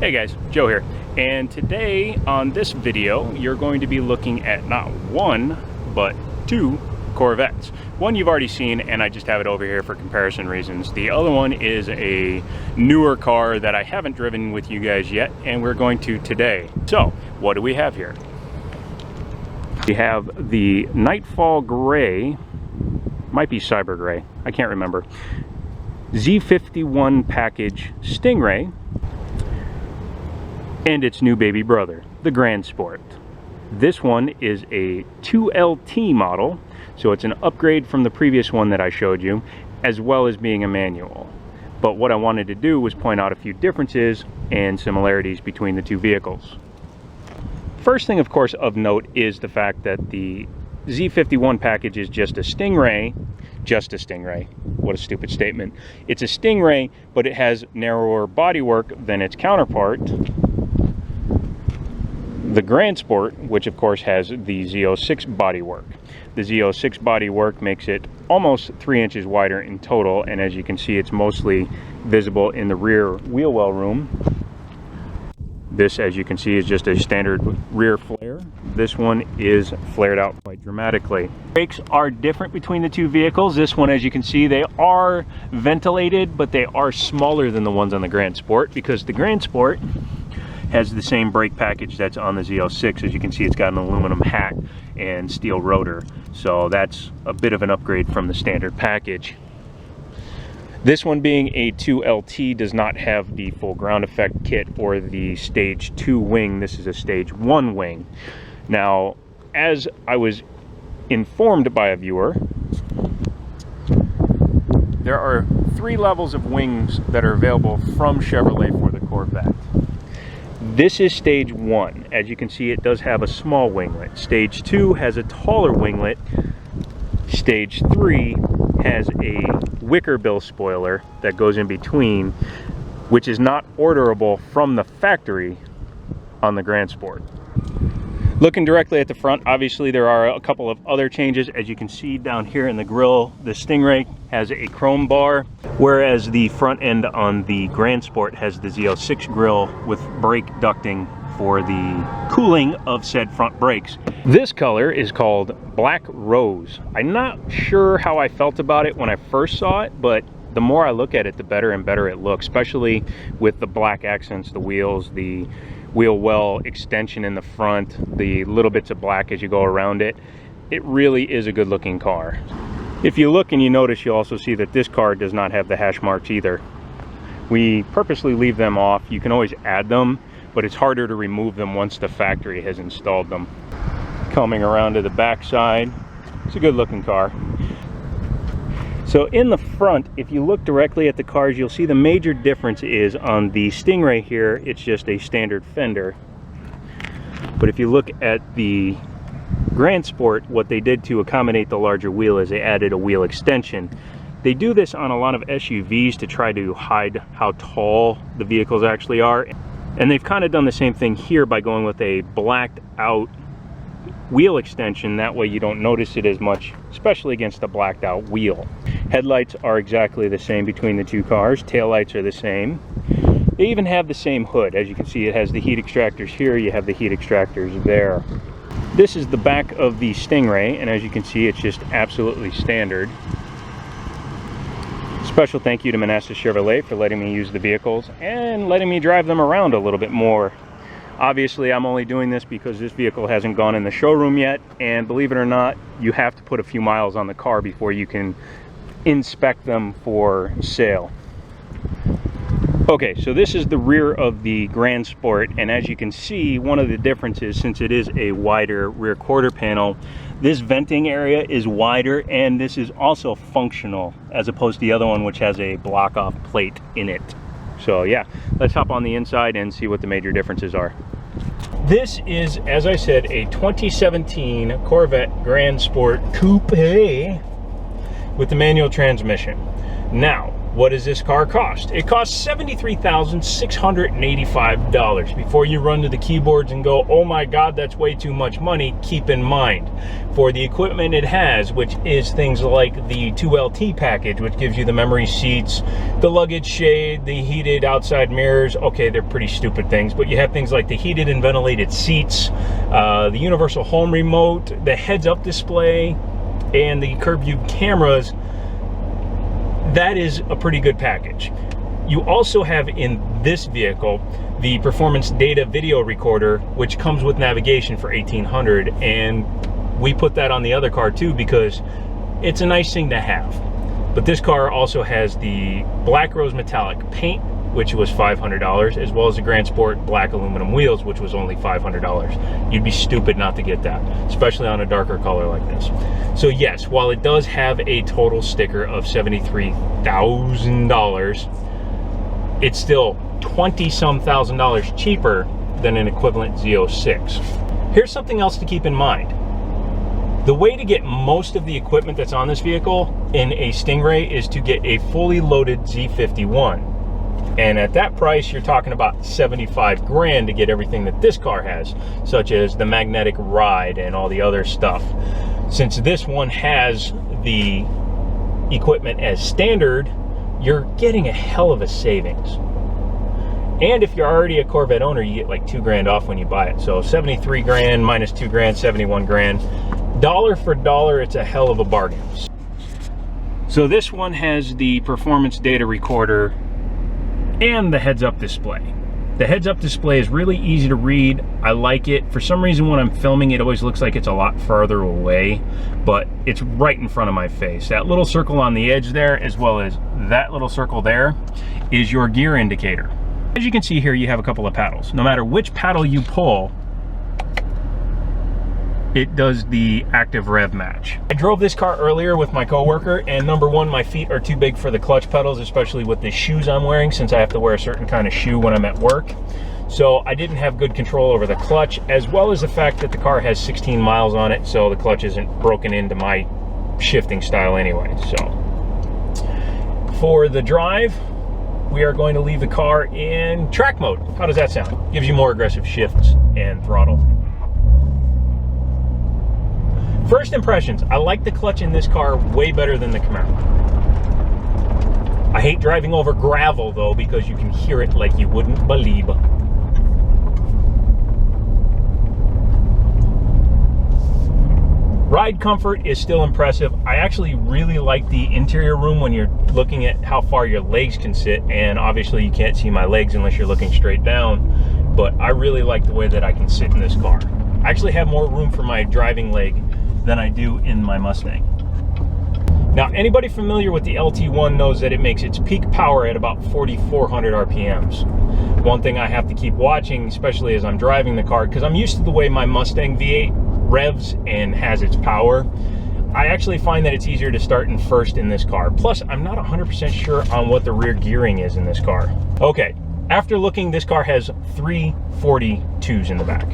Hey guys, Joe here, and today on this video you're going to be looking at not one but two Corvettes. One you've already seen and I just have it over here for comparison reasons. The other one is a newer car that I haven't driven with you guys yet, and we're going to today. So what do we have here? We have the Nightfall Gray, might be Cyber Gray, I can't remember, Z51 package Stingray, and its new baby brother, the Grand Sport. This one is a 2LT model, so it's an upgrade from the previous one that I showed you, as well as being a manual. But what I wanted to do was point out a few differences and similarities between the two vehicles. First thing, of course, of note is the fact that the Z51 package is just a Stingray. Just a Stingray. What a stupid statement. It's a Stingray, but it has narrower bodywork than its counterpart, the Grand Sport, which of course has the Z06 bodywork. The Z06 bodywork makes it almost 3 inches wider in total, and as you can see, it's mostly visible in the rear wheel well room. This, as you can see, is just a standard rear flare. This one is flared out quite dramatically. Brakes are different between the two vehicles. This one, as you can see, they are ventilated, but they are smaller than the ones on the Grand Sport, because the Grand Sport has the same brake package that's on the Z06. As you can see, it's got an aluminum hat and steel rotor, so that's a bit of an upgrade from the standard package. This one, being a 2LT, does not have the full ground effect kit or the stage 2 wing. This is a stage 1 wing. Now, as I was informed by a viewer, there are 3 levels of wings that are available from Chevrolet for the Corvette. This is stage 1. As you can see, it does have a small winglet. Stage 2 has a taller winglet. Stage 3 has a wicker bill spoiler that goes in between, which is not orderable from the factory on the Grand Sport. Looking directly at the front, obviously there are a couple of other changes. As you can see down here in the grille, the Stingray has a chrome bar, whereas the front end on the Grand Sport has the Z06 grille with brake ducting for the cooling of said front brakes. This color is called Black Rose. I'm not sure how I felt about it when I first saw it, but the more I look at it, the better and better it looks, especially with the black accents, the wheels, the wheel well extension in the front, the little bits of black as you go around it. It really is a good looking car. If you look and you notice, you'll also see that this car does not have the hash marks either. We purposely leave them off. You can always add them, but it's harder to remove them once the factory has installed them. Coming around to the back side, it's a good looking car. So in the front, if you look directly at the cars, you'll see the major difference is on the Stingray here, it's just a standard fender. But if you look at the Grand Sport, what they did to accommodate the larger wheel is they added a wheel extension. They do this on a lot of SUVs to try to hide how tall the vehicles actually are. And they've kind of done the same thing here by going with a blacked out wheel extension. That way you don't notice it as much, especially against a blacked out wheel. Headlights are exactly the same between the two cars. Taillights are the same. They even have the same hood. As you can see, it has the heat extractors here, you have the heat extractors there. This is the back of the Stingray, and as you can see, it's just absolutely standard. Special thank you to Manassas Chevrolet for letting me use the vehicles and letting me drive them around a little bit more. Obviously, I'm only doing this because this vehicle hasn't gone in the showroom yet, and believe it or not, you have to put a few miles on the car before you can inspect them for sale. Okay, so this is the rear of the Grand Sport, and as you can see, one of the differences, since it is a wider rear quarter panel, this venting area is wider, and this is also functional as opposed to the other one, which has a block off plate in it. So yeah, let's hop on the inside and see what the major differences are. This is, as I said, a 2017 Corvette Grand Sport Coupe with the manual transmission. Now, what does this car cost? It costs $73,685. Before you run to the keyboards and go, oh my God, that's way too much money, keep in mind, for the equipment it has, which is things like the 2LT package, which gives you the memory seats, the luggage shade, the heated outside mirrors. Okay, they're pretty stupid things, but you have things like the heated and ventilated seats, the universal home remote, the heads-up display, and the curb view cameras. That is a pretty good package. You also have in this vehicle the performance data video recorder, which comes with navigation for $1,800, and we put that on the other car too because it's a nice thing to have. But this car also has the black rose metallic paint, which was $500, as well as the Grand Sport black aluminum wheels, which was only $500. You'd be stupid not to get that, especially on a darker color like this. So yes, while it does have a total sticker of $73,000, it's still $20-some thousand cheaper than an equivalent Z06. Here's something else to keep in mind. The way to get most of the equipment that's on this vehicle in a Stingray is to get a fully loaded Z51. And at that price, you're talking about 75 grand to get everything that this car has, such as the magnetic ride and all the other stuff. Since this one has the equipment as standard, you're getting a hell of a savings. And if you're already a Corvette owner, you get like 2 grand off when you buy it. So 73 grand minus 2 grand, 71 grand. Dollar for dollar, it's a hell of a bargain. So this one has the performance data recorder and the heads-up display. The heads-up display is really easy to read. I like it. For some reason, when I'm filming, it always looks like it's a lot farther away, but it's right in front of my face. That little circle on the edge there, as well as that little circle there, is your gear indicator. As you can see here, you have a couple of paddles. No matter which paddle you pull, it does the active rev match. I drove this car earlier with my coworker, and number one, my feet are too big for the clutch pedals, especially with the shoes I'm wearing, since I have to wear a certain kind of shoe when I'm at work. So I didn't have good control over the clutch, as well as the fact that the car has 16 miles on it, so the clutch isn't broken into my shifting style anyway. So for the drive, we are going to leave the car in track mode. How does that sound? Gives you more aggressive shifts and throttle. First impressions, I like the clutch in this car way better than the Camaro. I hate driving over gravel though, because you can hear it like you wouldn't believe. Ride comfort is still impressive. I actually really like the interior room when you're looking at how far your legs can sit, and obviously you can't see my legs unless you're looking straight down, but I really like the way that I can sit in this car. I actually have more room for my driving leg than I do in my Mustang. Now, anybody familiar with the LT1 knows that it makes its peak power at about 4,400 RPMs. One thing I have to keep watching, especially as I'm driving the car, because I'm used to the way my Mustang V8 revs and has its power, I actually find that it's easier to start in first in this car. Plus, I'm not 100% sure on what the rear gearing is in this car. Okay, after looking, this car has 342s in the back,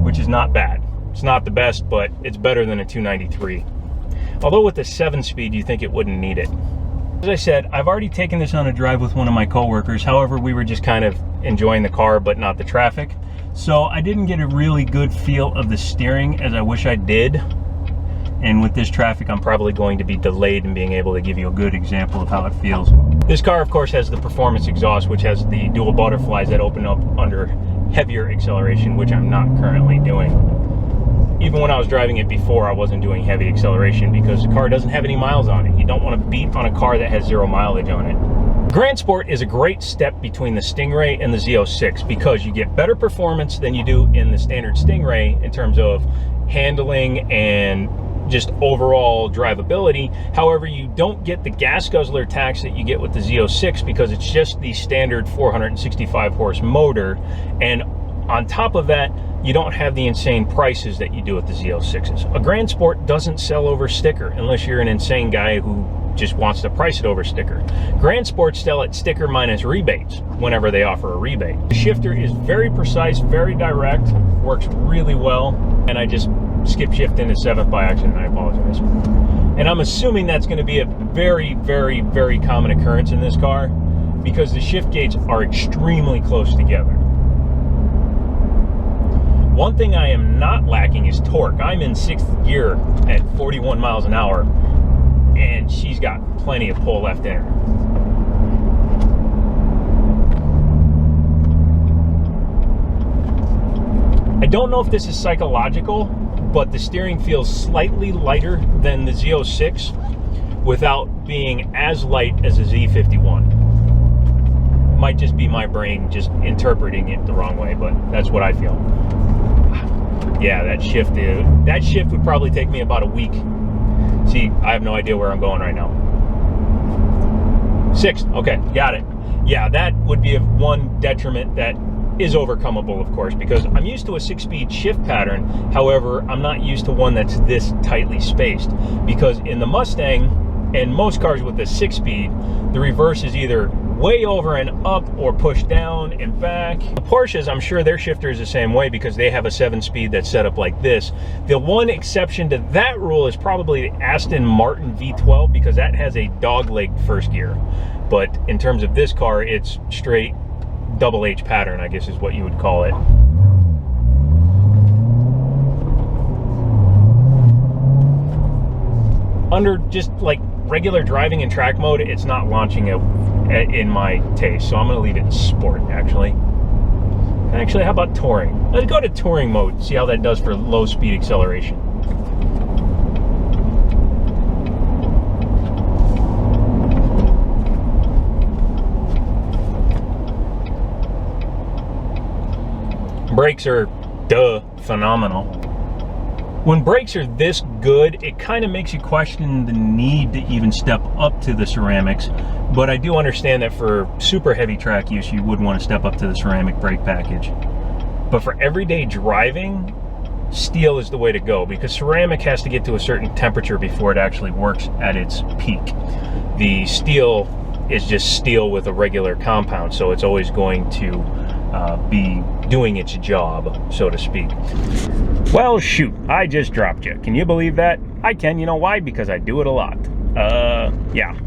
which is not bad. It's not the best, but it's better than a 293. Although with the 7-speed, you think it wouldn't need it. As I said, I've already taken this on a drive with one of my coworkers. However, we were just kind of enjoying the car, but not the traffic. So I didn't get a really good feel of the steering as I wish I did. And with this traffic, I'm probably going to be delayed in being able to give you a good example of how it feels. This car, of course, has the performance exhaust, which has the dual butterflies that open up under heavier acceleration, which I'm not currently doing. Even when I was driving it before, I wasn't doing heavy acceleration because the car doesn't have any miles on it. You don't want to beat on a car that has 0 mileage on it. Grand Sport is a great step between the Stingray and the Z06 because you get better performance than you do in the standard Stingray in terms of handling and just overall drivability. However, you don't get the gas guzzler tax that you get with the Z06 because it's just the standard 465 horse motor, and on top of that, you don't have the insane prices that you do with the Z06s. A Grand Sport doesn't sell over sticker unless you're an insane guy who just wants to price it over sticker. Grand Sports sell at sticker minus rebates whenever they offer a rebate. The shifter is very precise, very direct, works really well, and I just skip shift into 7th by accident. I apologize. And I'm assuming that's going to be a very, very, very common occurrence in this car because the shift gates are extremely close together. One thing I am not lacking is torque. I'm in 6th gear at 41 miles an hour, and she's got plenty of pull left in her. I don't know if this is psychological, but the steering feels slightly lighter than the Z06 without being as light as a Z51. Might just be my brain just interpreting it the wrong way, but that's what I feel. Yeah, that shift would probably take me about a week. See, I have no idea where I'm going right now. 6th, okay, got it. Yeah, that would be one detriment that is overcomable, of course, because I'm used to a 6-speed shift pattern. However, I'm not used to one that's this tightly spaced, because in the Mustang and most cars with the 6-speed, the reverse is either way over and up or pushed down and back. The Porsches, I'm sure their shifter is the same way because they have a 7-speed that's set up like this. The one exception to that rule is probably the Aston Martin V12 because that has a dog-legged first gear. But in terms of this car, it's straight double H pattern, I guess is what you would call it. Under just like regular driving in track mode, it's not launching it in my taste, so I'm going to leave it in sport. Actually, how about touring? Let's go to touring mode, see how that does for low speed acceleration. Brakes are phenomenal. When brakes are this good, it kind of makes you question the need to even step up to the ceramics, but I do understand that for super heavy track use you would want to step up to the ceramic brake package. But for everyday driving, steel is the way to go because ceramic has to get to a certain temperature before it actually works at its peak. The steel is just steel with a regular compound, so it's always going to be doing its job, so to speak. Well, shoot, I just dropped you. Can you believe that? I can. You know why? Because I do it a lot. Yeah.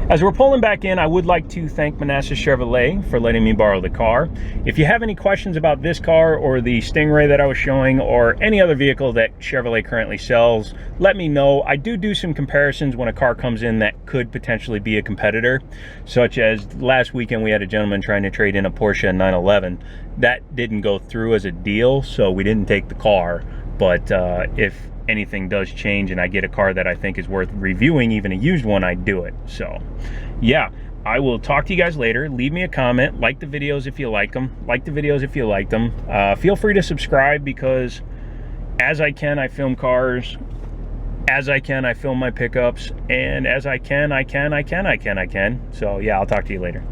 As we're pulling back in, I would like to thank Manassas Chevrolet for letting me borrow the car. If you have any questions about this car or the Stingray that I was showing or any other vehicle that Chevrolet currently sells, let me know. I do some comparisons when a car comes in that could potentially be a competitor, such as last weekend we had a gentleman trying to trade in a Porsche 911. That didn't go through as a deal, so we didn't take the car. But if anything does change and I get a car that I think is worth reviewing, even a used one, I'd do it. So yeah, I will talk to you guys later. Leave me a comment, like the videos if you like them, feel free to subscribe because as I can, I film cars, as I can, I film my pickups, and as I can. So yeah, I'll talk to you later.